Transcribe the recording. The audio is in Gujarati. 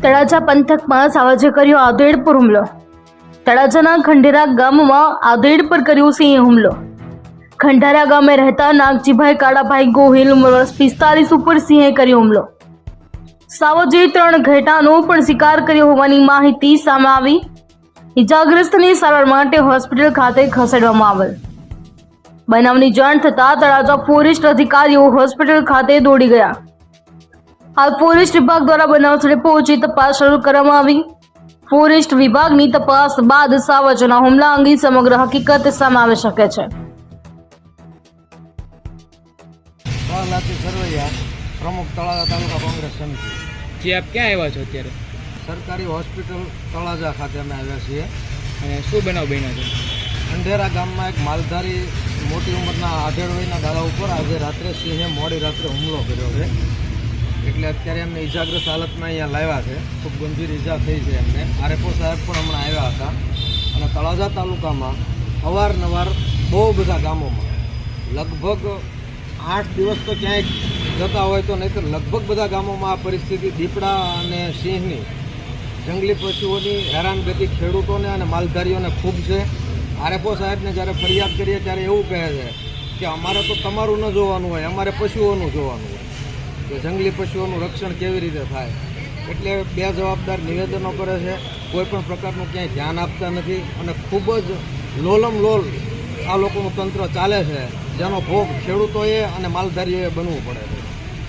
તળાજા પંથકમાં સાવજે કર્યો આધેડ પર હુમલો। તળાજાના ખંડેરા ગામમાં આધેડ પર કર્યો સિંહ હુમલો। ખંડારા ગામે રહેતા નાગજીભાઈ કાળાભાઈ ગોહિલ ઉંમર વર્ષ 45 ઉપર સિંહે કર્યો હુમલો। સાવજે 3 ઘેટાનો પણ શિકાર કર્યો હોવાની માહિતી સામે આવી। ઇજાગ્રસ્તને સારવાર માટે હોસ્પિટલ ખાતે ખસેડવામાં આવેલ। બનાવની જાણ થતાં તળાજા ફોરેસ્ટ અધિકારીઓ હોસ્પિટલ ખાતે દોડી ગયા। हाल फॉरेस्ट विभाग द्वारा बनाव स्थळे पहुंची तपास शरू करवामां आवी। फॉरेस्ट विभागनी तपास बाद सावजना हुमला अंगे समग्र हकीकत सामे આવી શકે છે। प्रमुख तळाजा तालुका कांग्रेस समिति। जी आप क्या आया छो अत्यारे? सरकारी हॉस्पिटल तळाजा खाते अमे आव्या छीए। અને શું બનાવ બન્યો છે? અંધેરા ગામમાં એક માલધારી મોટી ઉંમરના આધેડ વયના દાદા ઉપર આજે રાત્રે સિંહે મોડી રાત્રે હુમલો કર્યો છે। એટલે અત્યારે એમને ઇજાગ્રસ્ત હાલતમાં અહીંયા લાવ્યા છે। ખૂબ ગંભીર ઇજા થઈ છે એમને। આરએફઓ સાહેબ પણ હમણાં આવ્યા હતા અને તળાજા તાલુકામાં અવારનવાર બહુ બધા ગામોમાં લગભગ 8 દિવસ તો ક્યાંય જતા હોય તો નહીંતર લગભગ બધા ગામોમાં આ પરિસ્થિતિ દીપડા અને સિંહની જંગલી પશુઓની હેરાનગતિ ખેડૂતોને અને માલધારીઓને ખૂબ છે। આરએફઓ સાહેબને જ્યારે ફરિયાદ કરીએ ત્યારે એવું કહે છે કે અમારે તો તમારું ન જોવાનું હોય, અમારે પશુઓનું જોવાનું હોય કે જંગલી પશુઓનું રક્ષણ કેવી રીતે થાય। એટલે બેજવાબદાર નિવેદનો કરે છે, કોઈપણ પ્રકારનું ક્યાંય ધ્યાન આપતા નથી અને ખૂબ જ લોલમ લોલ આ લોકોનું તંત્ર ચાલે છે, જેનો ભોગ ખેડૂતોએ અને માલધારીઓએ બનવું પડે છે।